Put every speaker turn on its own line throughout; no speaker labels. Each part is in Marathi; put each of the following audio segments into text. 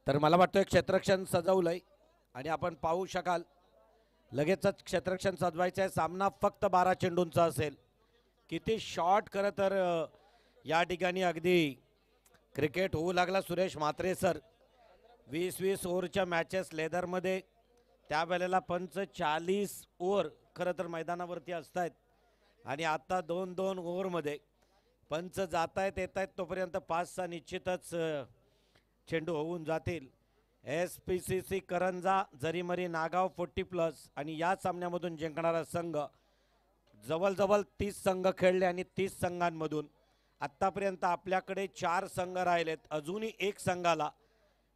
तर मला वाटतं क्षेत्ररक्षण सजवलंय आणि आपण पाहू शकाल लगेचच क्षेत्ररक्षण सजवायचं आहे. सामना फक्त 12 चेंडूंचा असेल. किती शॉट खरं तर या ठिकाणी अगदी क्रिकेट होऊ लागला. सुरेश म्हात्रे सर 20-20 ओव्हरच्या मॅचेस लेदरमध्ये त्यावेळेला पंच 40 ओव्हर खरं तर मैदानावरती असत आहेत आणि आता 2-2 ओव्हरमध्ये पंच जात आहेत येत आहेत तोपर्यंत 5-6 निश्चितच चेंडू होऊन जातील. SPCC करंजा जरीमरी नागाव 40+ आणि या सामन्यामधून जिंकणारा संघ जवळजवळ 30 संघ खेळले आणि 30 संघांमधून आत्तापर्यंत आपल्याकडे 4 संघ राहिलेत. अजूनही एक संघाला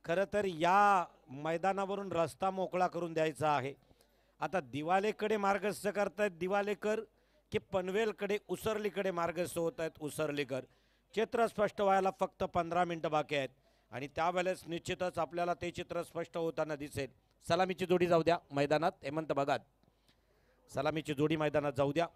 खरं तर या मैदानावरून रस्ता मोकळा करून द्यायचा आहे. आता दिवालेकडे मार्गस्थ करतायत दिवालेकर की पनवेलकडे उसरलीकडे मार्गस्थ होत आहेत उसरलीकर. चित्र स्पष्ट व्हायला फक्त 15 मिनिटं बाकी आहेत आणि त्यावेळेस निश्चितच आपल्याला ते चित्र स्पष्ट होताना दिसेल. सलामीची जोडी जाऊ द्या मैदानात. हेमंत भगत सलामीची जोडी मैदानात जाऊ द्या.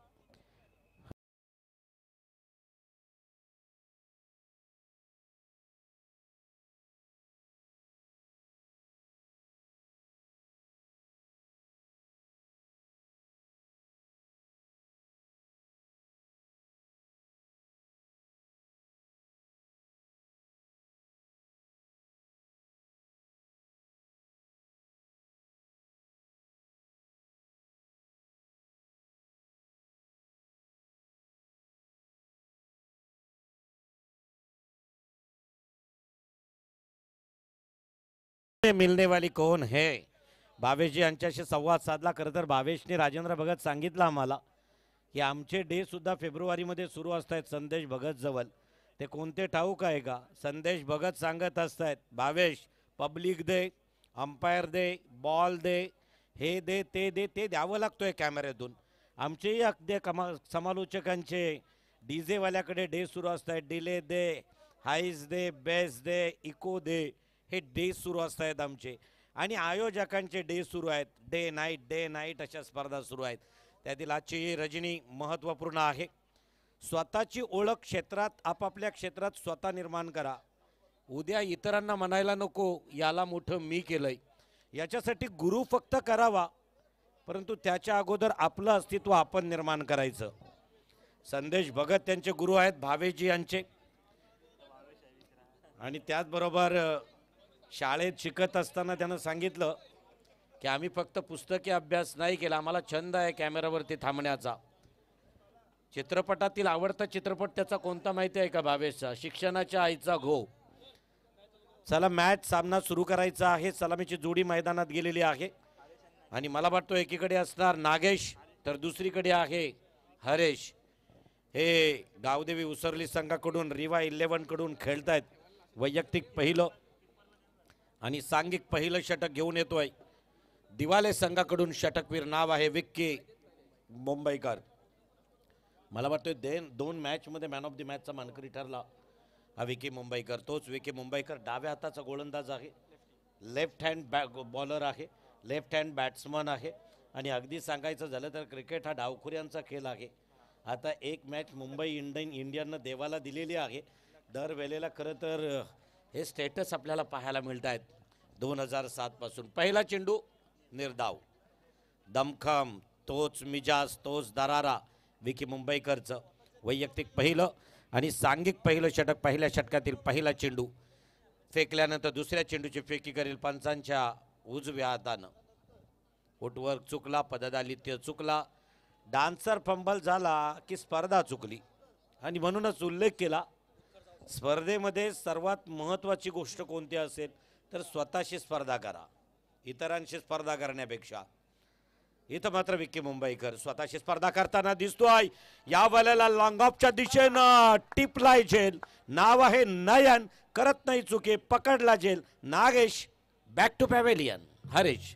मिलने वाली कौन है भावेशजी यांच्याशी संवाद साधला. खरं तर भावेशने राजेंद्र भगत सांगितलं आम्हाला की आमचे डे सुद्धा फेब्रुवारीमध्ये सुरू असत आहेत संदेश भगत जवळ. ते कोणते ठाऊक आहे का? संदेश भगत सांगत असतात भावेश पब्लिक दे, अंपायर दे, बॉल दे, हे दे ते दे, ते द्यावं लागतोय कॅमेऱ्यातून. आमचेही अगदी समालोचकांचे डीजेवाल्याकडे डे सुरू असत आहेत. डिले दे, हाईस दे, बेस दे, इको दे, हे डे सुरू असत आहेत आमचे. आणि आयोजकांचे डे सुरू आहेत. डे नाईट अशा स्पर्धा सुरू आहेत. त्यातील आजची रजनी महत्त्वपूर्ण आहे. स्वतःची ओळख क्षेत्रात आपापल्या क्षेत्रात स्वतः निर्माण करा. उद्या इतरांना म्हणायला नको याला मोठं मी केलंय. याच्यासाठी गुरु फक्त करावा परंतु त्याच्या अगोदर आपलं अस्तित्व आपण निर्माण करायचं. संदेश भगत त्यांचे गुरु आहेत भावेशजी यांचे. आणि त्याचबरोबर शाळेत शिकत असताना त्यानं सांगितलं की आम्ही फक्त पुस्तकी अभ्यास नाही केला, आम्हाला छंद आहे कॅमेऱ्यावरती थांबण्याचा. चित्रपटातील आवडता चित्रपट त्याचा कोणता माहिती आहे का भावेशचा? शिक्षणाच्या आईचा घो. चला मॅच सामना सुरू करायचा आहे. सलामीची जोडी मैदानात गेलेली आहे आणि मला वाटतं एकीकडे असणार नागेश तर दुसरीकडे आहे हरेश. हे गावदेवी उसरली संघाकडून रिवा 11 कडून खेळतायत. वैयक्तिक पहिलं आणि सांघिक पहिलं षटक घेऊन येतोय दिवाले संघाकडून. षटकवीर नाव आहे विक्की मुंबईकर. मला वाटतं 2 मॅचमध्ये मॅन ऑफ द मॅचचा मानकरी ठरला हा विकी मुंबईकर. तोच विकी मुंबईकर डाव्या हाताचा गोलंदाज आहे, लेफ्ट हँड बॉलर आहे, लेफ्ट हँड बॅट्समन आहे. आणि अगदी सांगायचं झालं तर क्रिकेट हा डावखुऱ्यांचा खेळ आहे. आता एक मॅच मुंबई इंडियननं देवाला दिलेली आहे. दरवेळेला खरं तर हे स्टेटस आपल्याला पाहायला मिळत आहेत 2007 पासून. पहिला चेंडू निर्धाव, दमखम, तोच मिजाज, तोच दरारा विकी मुंबईकरचं. वैयक्तिक पहिलं आणि सांघिक पहिलं षटक. पहिल्या षटकातील पहिला चेंडू फेकल्यानंतर दुसऱ्या चेंडूची फेकी करेल पंचांच्या उजव्या हातानं. फुटवर्क चुकला, पददालित्य चुकला, डान्सर फंबल झाला की स्पर्धा चुकली. आणि म्हणूनच उल्लेख केला स्पर्धेमध्ये सर्वात महत्त्वाची गोष्ट कोणती असेल तर स्वतःशी स्पर्धा करा इतरांशी स्पर्धा करण्यापेक्षा. इथं मात्र विक्की मुंबईकर स्वतःशी स्पर्धा करताना दिसतोय. या वेळेला लॉंग ऑफच्या दिशेनं टिपलाय झेल. नाव आहे नयन, करत नाही चुके, पकडला झेल. Nagesh back to pavilion. Haresh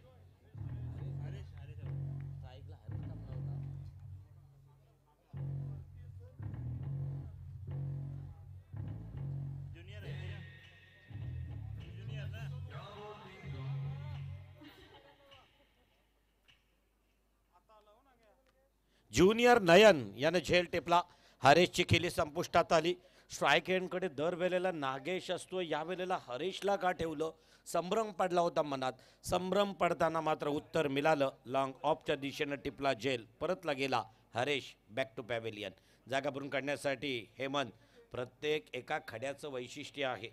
junior Nayan यानं झेल टेपला. हरेशची खेळी संपुष्टात आली. स्ट्राईक एंडकडे दर वेळेला नागेश असतो, यावेळेला हरेशला का ठेवलं? संभ्रम पडला होता मनात. संभ्रम पडताना मात्र उत्तर मिळालं. लॉंग ऑफच्या दिशेनं टिपला झेल, परतला गेला हरेश बॅक टू पॅव्हेलियन. जागा भरून काढण्यासाठी हेमंत. प्रत्येक एका खड्याचं वैशिष्ट्य आहे.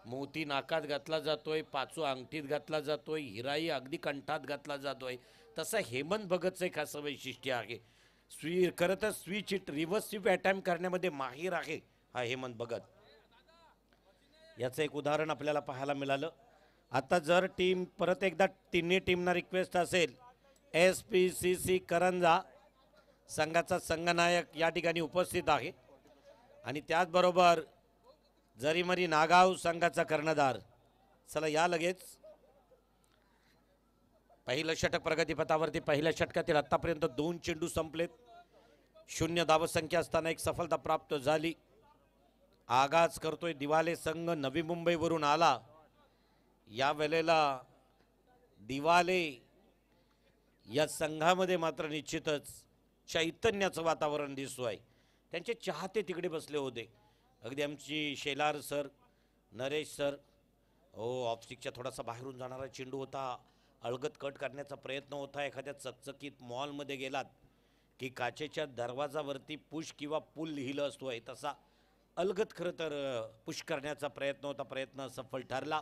मोती नाकात घातला जातोय, पाचू अंगठीत घातला जातोय, हिराई अगदी कंठात घातला जातोय. तसं हेमंत भगतचं एक असं वैशिष्ट्य आहे. खरं तर स्विच इट रिव्हर्स स्वीप अटॅम्प्ट करण्यामध्ये माहीर आहे हा हेमंत भगत. याचं एक उदाहरण आपल्याला पाहायला मिळालं. आता जर टीम परत एकदा तिन्ही टीमना रिक्वेस्ट असेल, SPCC करंजा संघाचा संघनायक या ठिकाणी उपस्थित आहे आणि त्याचबरोबर जरीमरी नागाव संघाचा कर्णधार. चला या लगेच. पहिलं षटक प्रगतीपथावरती. पहिल्या षटकातील आतापर्यंत 2 चेंडू संपलेत. 0 धावसंख्या असताना एक सफलता प्राप्त झाली. आगाज करतोय दिवाले संघ. नवी मुंबईवरून आला. या वेळेला दिवाले या संघामध्ये मात्र निश्चितच चैतन्याचं वातावरण दिसतोय. त्यांचे चाहते तिकडे बसले होते. अगदी आमची शेलार सर, नरेश सर. ऑफस्टिकच्या थोडासा बाहेरून जाणारा चेंडू होता. अलगद कट करण्याचा प्रयत्न होता. एखाद्या चकचकीत मॉलमध्ये गेलात की काचेच्या दरवाजावरती पुश किंवा पुल लिहिलं असतोय, तसा अलगद खरं तर पुश करण्याचा प्रयत्न होता. प्रयत्न सफल ठरला.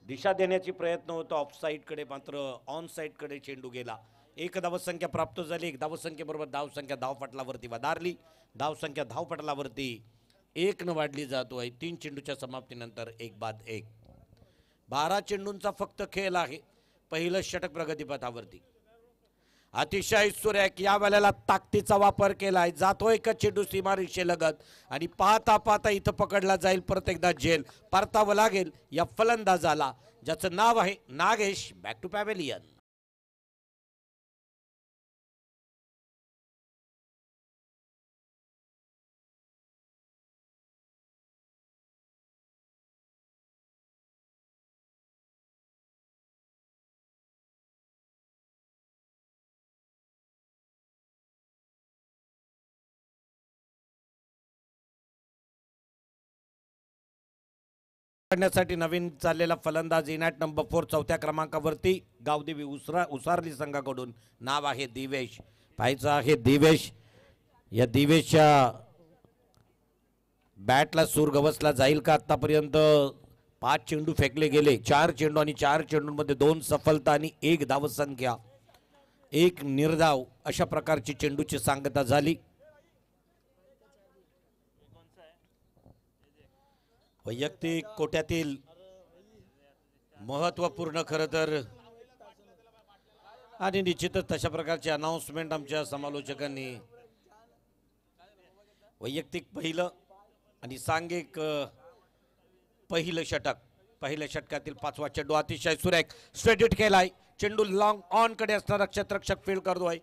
दिशा देण्याची प्रयत्न होता ऑफसाईडकडे, मात्र ऑन साईडकडे चेंडू गेला. 1 धावसंख्या प्राप्त झाली. 1 धावसंख्येबरोबर धावसंख्या धावपटलावरती वधारली. धावसंख्या धावपटलावरती 1 न वाढली जातोय. 3 चेंडूच्या समाप्तीनंतर 1 बाद 1. 12 चेंडूंचा फक्त खेळ आहे. पहिलं षटक प्रगतीपथावरती. अतिशय सुरेख या वेळेला ताकदीचा वापर केलाय. जातोय का चेंडू सीमारेषेलगत आणि पाहता पाहता इथं पकडला जाईल. परत एकदा झेल परतावं लागेल या फलंदाजाला, ज्याचं नाव आहे नागेश. Back to pavilion. करण्यासाठी नवीन चाललेला फलंदाज इनॅट नंबर 4 चौथ्या क्रमांकावरती गावदेवी उसारली संघाकडून. नाव आहे दिवेश. पाहायचं आहे दिवेश. या दिवेशच्या बॅटला सूर गवसला जाईल का? आतापर्यंत 5 चेंडू फेकले गेले. 4 चेंडू आणि 4 चेंडूंमध्ये 2 सफलता आणि 1 धावसंख्या, 1 निर्धाव अशा प्रकारची चेंडूची सांगता झाली. वैयक्तिक कोट्यातील महत्त्वपूर्ण खरं तर आणि निश्चितच तशा प्रकारचे अनाउन्समेंट आमच्या समालोचकांनी. वैयक्तिक पहिलं आणि सांघिक पहिलं षटक. पहिल्या षटकातील 5वा चेंडू अतिशय सुरेख स्ट्रेट हिट केलाय. चेंडू लॉंग ऑन कडे असणारा क्षेत्ररक्षक फील्ड करतोय.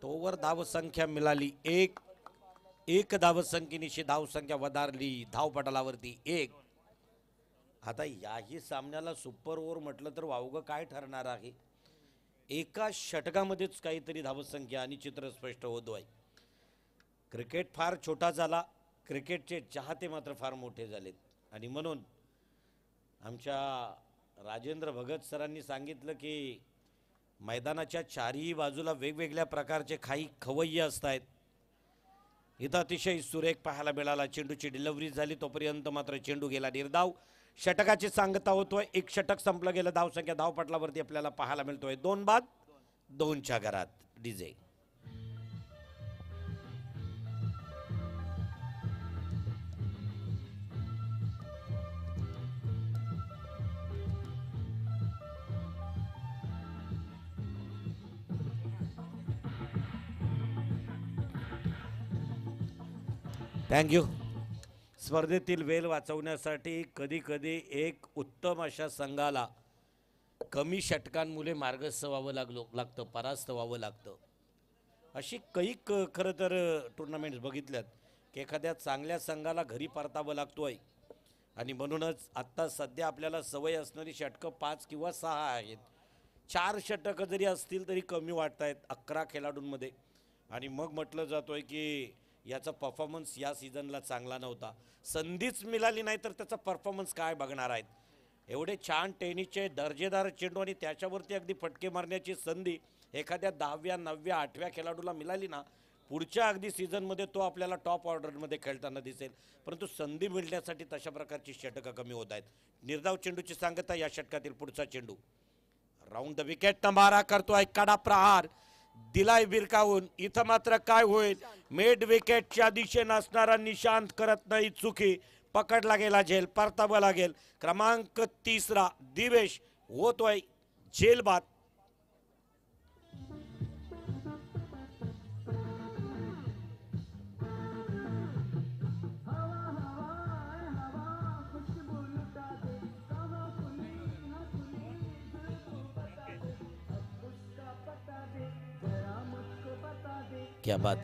तोवर धावसंख्या मिळाली 1. 1 धावसंख्येनिशी धावसंख्या वधारली धावपटलावरती 1. आता याही सामन्याला सुपर ओव्हर म्हटलं तर वावगं काय ठरणार आहे? एका षटकामध्येच काहीतरी धावसंख्या आणि चित्र स्पष्ट होतोय. क्रिकेट फार छोटा झाला. क्रिकेटचे चाहते मात्र फार मोठे झालेत आणि म्हणून आमच्या राजेंद्र भगत सरांनी सांगितलं की मैदानाच्या चारही बाजूला वेगवेगळ्या प्रकारचे काही खवय्ये असतात. इथं अतिशय सुरेख पाहायला मिळाला. चेंडूची डिलिव्हरी झाली तोपर्यंत मात्र चेंडू गेला निर्धाव. षटकाची सांगता होतोय. 1 षटक संपलं गेलं. धावसंख्या धावपटलावरती आपल्याला पाहायला मिळतोय 2 बाद 2च्या घरात. DJ thank you. स्पर्धेतील वेळ वाचवण्यासाठी कधी कधी एक उत्तम अशा संघाला कमी षटकांमुळे मार्गस्थ व्हावं लागतं, परास्त व्हावं लागतं. अशी कैक खरं तर टुर्नामेंट्स बघितल्यात की एखाद्या चांगल्या संघाला घरी परतावं लागतोय आणि म्हणूनच आत्ता सध्या आपल्याला सवय असणारी षटकं 5 किंवा 6 आहेत. 4 षटकं जरी असतील तरी कमी वाटत आहेत 11 खेळाडूंमध्ये. आणि मग म्हटलं जातोय की याचा परफॉर्मन्स या सीझनला चांगला नव्हता. संधीच मिळाली नाही तर त्याचा परफॉर्मन्स काय बघणार आहेत. एवढे छान टेनिसचे दर्जेदार चेंडू आणि त्याच्यावरती अगदी फटके मारण्याची संधी एखाद्या 10व्या 9व्या 8व्या खेळाडूला मिळाली ना, पुढच्या अगदी सीझनमध्ये तो आपल्याला टॉप ऑर्डरमध्ये खेळताना दिसेल. परंतु संधी मिळण्यासाठी तशा प्रकारची षटकं कमी होत आहेत. निर्धाव चेंडूची सांगता या षटकातील पुढचा चेंडू राऊंड द विकेट मारा करतोय, कडा प्रहार दिलाय बिरकावून. इथं मात्र काय होईल, मिड विकेटच्या दिशेनं असणारा निशांत करत नाही चुकी, पकडला गेला झेल, परतावा लागेल. क्रमांक 3 दिवेश होतोय झेल बाद. क्या बात,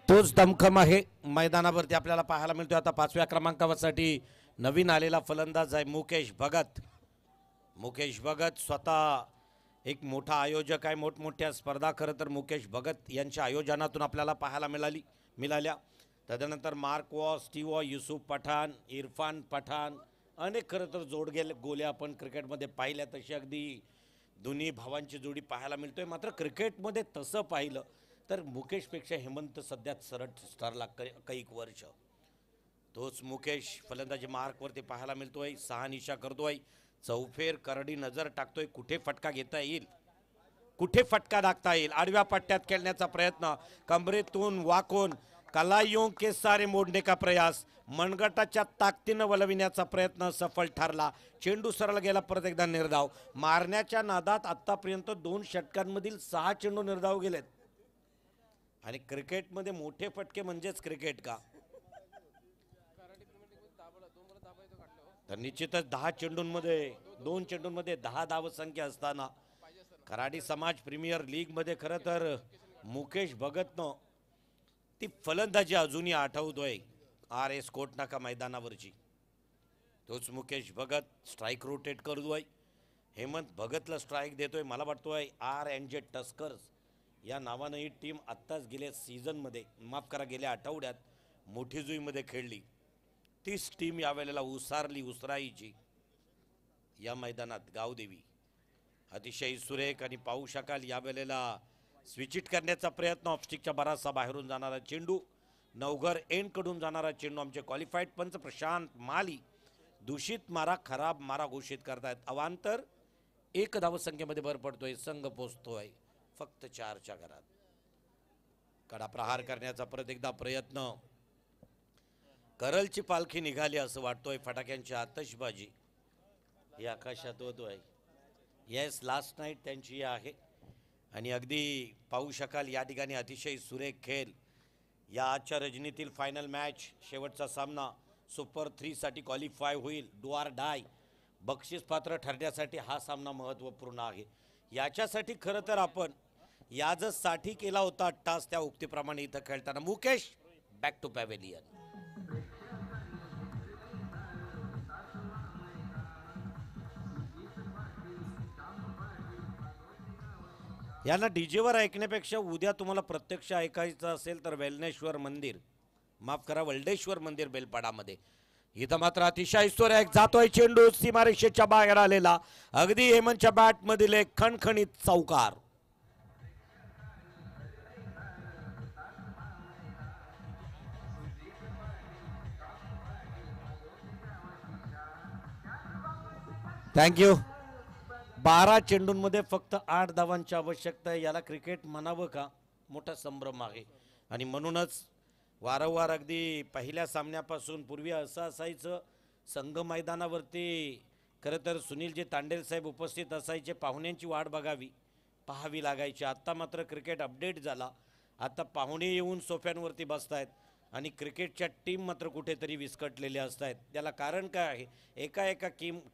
तोच दमखम आहे मैदानावरती आपल्याला पाहायला मिळतोय. आता 5व्या क्रमांकावरसाठी नवीन आलेला फलंदाज आहे मुकेश भगत. मुकेश भगत स्वतः एक मोठा आयोजक आहे. मोठमोठ्या स्पर्धा खरं तर मुकेश भगत यांच्या आयोजनातून आपल्याला पाहायला मिळाल्या. तदनंतर मार्क वॉ, स्टीव वॉ, युसुफ पठाण, इरफान पठाण अनेक खरं तर गोल्या आपण क्रिकेटमध्ये पाहिल्या. तशी अगदी दोन्ही भावांची जोडी पाहायला मिळतोय. मात्र क्रिकेटमध्ये तसं पाहिलं तर मुकेशपेक्षा हेमंत सध्या सरट ठरला कैक वर्ष. तोच मुकेश फलंदाजी मार्कवरती पाहायला मिळतोय. 6 निशा करतोय, चौफेर करडी नजर टाकतोय. कुठे फटका घेता येईल, कुठे फटका दाखता येईल. आडव्या पट्ट्यात खेळण्याचा प्रयत्न, कमरेतून वाकून कलाइयों के सारे मोडने का प्रयास, मनगटाच्या ताकदीनं वलविण्याचा प्रयत्न सफल ठरला. चेंडू सरळ गेला, परत एकदा निर्धाव. मारण्याच्या नादात आतापर्यंत 2 षटकांमधील 6 चेंडू निर्धाव गेलेत. आणि क्रिकेटमध्ये मोठे फटके म्हणजेच क्रिकेट का, तर निश्चितच 10 चेंडूंमध्ये 2 चेंडूंमध्ये 10 धावसंख्या असताना कराडी समाज प्रीमियर लीगमध्ये खरं तर मुकेश भगतनं ती फलंदाजी अजूनही आठवतोय RS कोटनाका मैदानावरची. तोच मुकेश भगत स्ट्राईक रोटेट करतोय. हेमंत भगतला स्ट्राईक देतोय. मला वाटतोय RNJ टस्कर्स या नावानं ही टीम आत्ताच गेल्या सीझनमध्ये गेल्या आठवड्यात मोठी जुईमध्ये खेळली. तीच टीम यावेळेला उसराईची या मैदानात गावदेवी. अतिशय सुरेख आणि पाहू शकाल यावेळेला स्विचिट करण्याचा प्रयत्न. ऑफस्टिकच्या बराचसा बाहेरून जाणारा चेंडू, नवघर एंडकडून जाणारा चेंडू. आमचे क्वालिफाईड पंच प्रशांत माली दूषित मारा, खराब मारा घोषित करतायत. अवांतर 1 धावसंख्येमध्ये भर पडतोय. संघ पोचतोय फक्त 4च्या घरात. कडा प्रहार करण्याचा परत एकदा प्रयत्न. करलची पालखी निघाली असं वाटतोय. फटाक्यांची आतषबाजी ही आकाशात होतोय. येस, लास्ट नाईट त्यांची आहे. आणि अगदी पाहू शकाल या ठिकाणी अतिशय सुरेख खेळ. या आजच्या रजनीतील फायनल मॅच, शेवटचा सामना सुपर 3 साठी क्वालिफाय होईल. डू ऑर डाय बक्षीस पात्र ठरण्यासाठी हा सामना महत्त्वपूर्ण आहे. याच्यासाठी खरं तर आपण याजसाठी केला होता टास, त्या उक्तीप्रमाणे इथं खेळताना मुकेश बॅक टू पॅव्हेलियन. यांना डीजेवर ऐकण्यापेक्षा उद्या तुम्हाला प्रत्यक्ष ऐकायचं असेल तर वल्डेश्वर मंदिर बेलपाडामध्ये. इथं मात्र अतिशय सुरेख जातोय चेंडू, सीमारेषेच्या बाहेर आलेला. अगदी हेमंतच्या बॅट मधील एक खणखणीत चौकार. थँक्यू. 12 चेंडूंमध्ये फक्त 8 धावांची आवश्यकता आहे. याला क्रिकेट म्हणावं का, मोठा संभ्रम आहे. आणि म्हणूनच वारंवार अगदी पहिल्या सामन्यापासून पूर्वी असं असायचं, संघ मैदानावरती खरं तर सुनीलजी तांडेल साहेब उपस्थित असायचे, पाहुण्यांची वाट पाहावी लागायची. आत्ता मात्र क्रिकेट अपडेट झाला. आता पाहुणे येऊन सोफ्यांवरती बसतायत आणि क्रिकेटच्या टीम मात्र कुठेतरी विस्कटलेल्या असत आहेत. त्याला कारण काय आहे, एका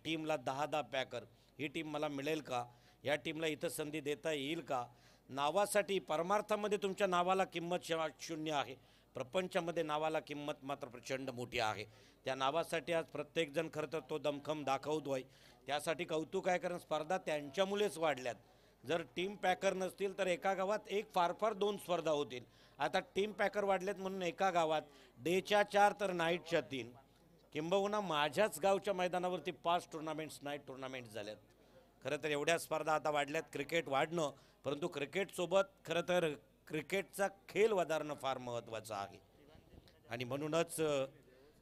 टीमला 10 पॅकर. ही टीम मला मिळेल का, या टीमला इथं संधी देता येईल का. नावासाठी परमार्थामध्ये तुमच्या नावाला किंमत शून्य आहे, प्रपंचामध्ये नावाला किंमत मात्र प्रचंड मोठी आहे. त्या नावासाठी आज प्रत्येकजण खरं तर तो दमखम दाखवतोय. त्यासाठी कौतुक आहे, कारण स्पर्धा त्यांच्यामुळेच वाढल्यात. जर टीम पॅकर नसतील तर एका गावात फार 2 स्पर्धा होतील. आता टीम पॅकर वाढलेत म्हणून एका गावात डेच्या 4 तर नाईटच्या 3, किंबहुना माझ्याच गावच्या मैदानावरती 5 टुर्नामेंट्स नाईट टुर्नामेंट्स झाल्यात. खरं तर एवढ्या स्पर्धा आता वाढल्यात, क्रिकेट वाढणं, परंतु क्रिकेटसोबत खरं तर क्रिकेटचा खेळ वधारणं फार महत्त्वाचं आहे. आणि म्हणूनच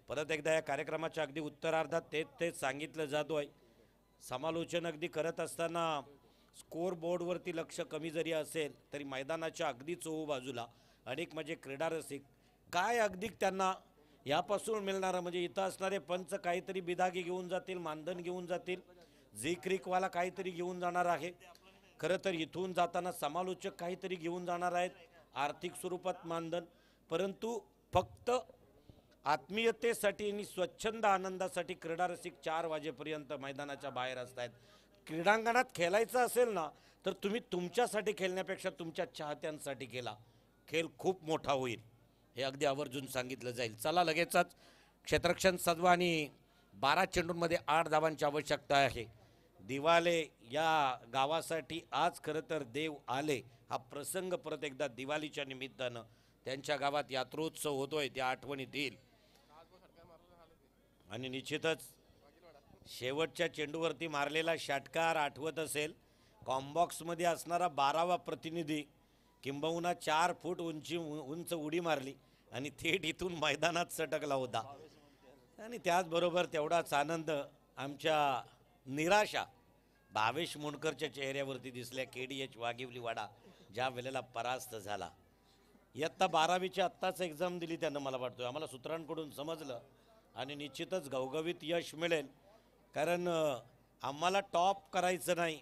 परत एकदा या कार्यक्रमाच्या अगदी उत्तरार्धात तेच सांगितलं जातो आहे. समालोचन अगदी करत असताना स्कोअर बोर्डवरती लक्ष कमी जरी असेल तरी मैदानाच्या अगदी चोहूबाजूला अनेक म्हणजे क्रीडा रसिक काय अगदी त्यांना यापासून मिळणारं म्हणजे इथं असणारे पंच काहीतरी बिदागी घेऊन जातील, मानधन घेऊन जातील, झी क्रिकवाला काहीतरी घेऊन जाणार आहे. खरं तर इथून जाताना समालोचक काहीतरी घेऊन जाणार आहेत, आर्थिक स्वरूपात मानधन. परंतु फक्त आत्मीयतेसाठी आणि स्वच्छंद आनंदासाठी क्रीडा रसिक 4 वाजेपर्यंत मैदानाच्या बाहेर असतात. क्रीडांगणात खेळायचं असेल ना तर तुम्ही तुमच्यासाठी खेळण्यापेक्षा तुमच्या चाहत्यांसाठी खेळा, खेळ खूप मोठा होईल, हे अगदी आवर्जून सांगितलं जाईल. चला लगेचच क्षेत्ररक्षण सजवा आणि 12 चेंडूंमध्ये 8 धावांची आवश्यकता आहे. दिवाले या गावासाठी आज खरं तर देव आले हा प्रसंग परत एकदा दिवाळीच्या निमित्तानं त्यांच्या गावात यात्रोत्सव होतोय त्या आठवणीत येईल. आणि निश्चितच शेवटच्या चेंडूवरती मारलेला षटकार आठवत असेल, कॉम्बॉक्समध्ये असणारा 12वा प्रतिनिधी किंबहुना 4 फूट उंच उडी मारली आणि थेट इथून मैदानात सटकला होता. आणि त्याचबरोबर तेवढाच आनंद आमच्या निराशा भावेश मुंडकरच्या चेहऱ्यावरती दिसल्या. KDH वाघिवलीवाडा ज्या वेळेला परास्त झाला. इयत्ता 12वीची आत्ताच एक्झाम दिली त्यानं, मला वाटतं आम्हाला सूत्रांकडून समजलं. आणि निश्चितच घवघवीत यश मिळेल, कारण आम्हाला टॉप करायचं नाही.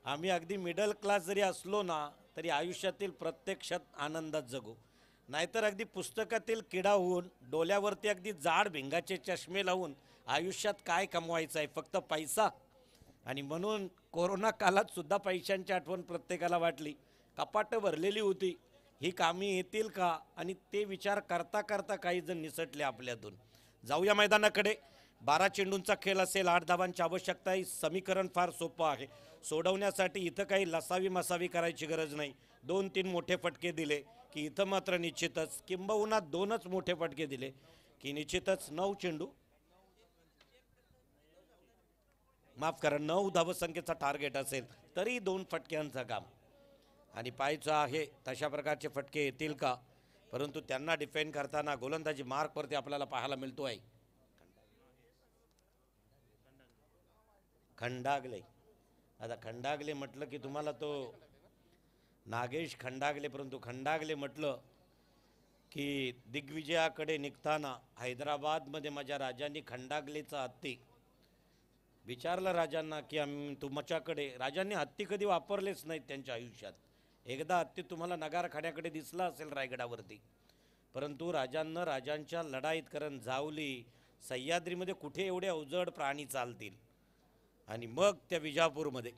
आम्ही अगदी मिडल क्लास जरी असलो ना तरी आयुष्यातील प्रत्येक क्षण आनंदात जगू, नाहीतर अगदी पुस्तकातील किडा होऊन डोल्यावरती अगदी जाड भिंगाचे चष्मे लावून आयुष्यात काय कमवायचं आहे, फक्त पैसा. आणि म्हणून कोरोना काळात सुद्धा पैशांची आठवण प्रत्येकाला वाटली. कपाटं भरलेली होती, ही कामी येतील का, आणि ते विचार करता करता काही जण निसटले आपल्यातून. जाऊया मैदानाकडे. 12 चेंडूंचा खेळ असेल, 8 धावांची आवश्यकता आहे. समीकरण फार सोपं आहे सोडवण्यासाठी. इथं काही लसावी मसावी करायची गरज नाही. 2-3 मोठे फटके दिले की इथं मात्र निश्चितच, किंबहुना 2च मोठे फटके दिले की निश्चितच 9 चेंडू, माफ करा 9 धावसंख्येचा टार्गेट असेल तरी 2 फटक्यांचं काम. आणि पाहायचं आहे तशा प्रकारचे फटके येतील का, परंतु त्यांना डिफेंड करताना गोलंदाजी मार्कवरती आपल्याला पाहायला मिळतो आहे खंडागले. आता खंडागले म्हटलं की तुम्हाला तो नागेश खंडागले, परंतु खंडागले म्हटलं की दिग्विजयाकडे निघताना हैदराबादमध्ये माझ्या राजांनी खंडागलेचा हत्ती विचारलं राजांना की तुमच्याकडे, राजांनी हत्ती कधी वापरलेच नाहीत त्यांच्या आयुष्यात. एकदा हत्ती तुम्हाला नगारखान्याकडे दिसला असेल रायगडावरती, परंतु राजांच्या लढाईत, कारण जावली सह्याद्रीमध्ये कुठे एवढे अवजड प्राणी चालतील. आणि मग त्या विजापूरमध्ये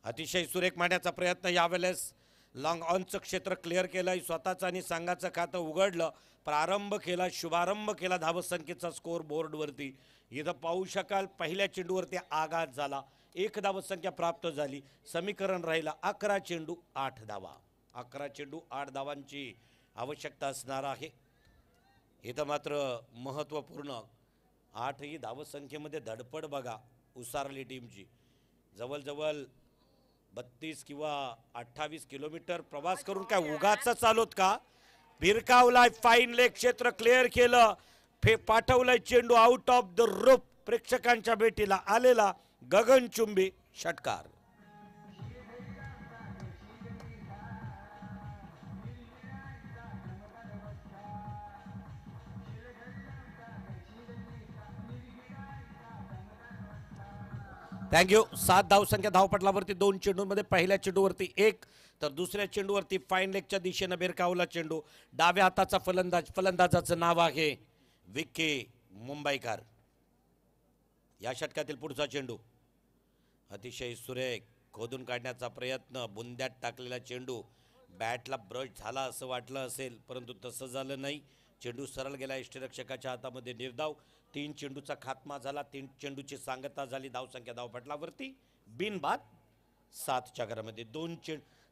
अतिशय सुरेख मारण्याचा प्रयत्न, यावेळेस लॉंग ऑनचं क्षेत्र क्लिअर केलं, स्वतःचं आणि संघाचं खातं उघडलं, प्रारंभ केला, शुभारंभ केला धावसंख्येचा स्कोअर बोर्डवरती. इथं पाहू शकाल पहिल्या चेंडूवरती आघात झाला, 1 धावसंख्या प्राप्त झाली. समीकरण राहिला 11 चेंडू 8 धावा. 11 चेंडू 8 धावांची आवश्यकता असणार आहे. इथं मात्र महत्त्वपूर्ण 8ही धावसंख्येमध्ये धडपड बघा उसारली टीमची. जवळजवळ 32 किंवा 28 किलोमीटर प्रवास करून काय उगाच चालवत का, भिरकावलाय, फाईन लेग क्षेत्र क्लिअर केलं, पाठवलाय चेंडू आउट ऑफ द रूफ. प्रेक्षकांच्या भेटीला आलेला गगनचुंबी षटकार. थँक्यू. 7 धावसंख्या धावपटलावरती 2 चेंडूंमध्ये. पहिल्या चेंडूवरती 1 तर दुसऱ्या चेंडूवरती फाईन लेगच्या दिशेनं भिरकावला चेंडू. डाव्या हाताचा फलंदाजाचं नाव आहे विक्की मुंबईकर. या षटकातील पुढचा चेंडू अतिशय सुरेख खोदून काढण्याचा प्रयत्न, बुंद्यात टाकलेला चेंडू. बॅटला ब्रश झाला असं वाटलं असेल, परंतु तसं झालं नाही. चेंडू सरळ गेला यष्टीरक्षकाच्या हातामध्ये. निर्धाव 3 चेंडूचा खात्मा झाला, 3 चेंडूची सांगता झाली. धावसंख्या धावपटलावरती बिनबाद 7च्या घरामध्ये.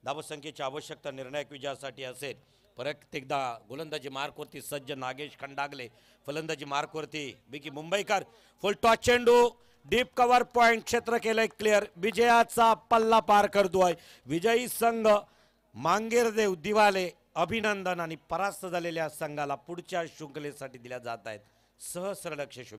धावसंख्येची आवश्यकता निर्णायक विजयासाठी असेल. परत एकदा गोलंदाजी मार्कवरती सज्ज नागेश खंडागले, फलंदाजी मार्कवरती बिकी मुंबईकर. फुल टॉस चेंडू डीप कव्हर पॉइंट क्षेत्र केलंय क्लिअर. विजयाचा पल्ला पार करतोय विजयी संघ मांगेरदेव दिवाले. अभिनंदन. आणि परास्त झालेल्या संघाला पुढच्या शृंखलेसाठी दिल्या जात आहेत सहस्र लक्ष.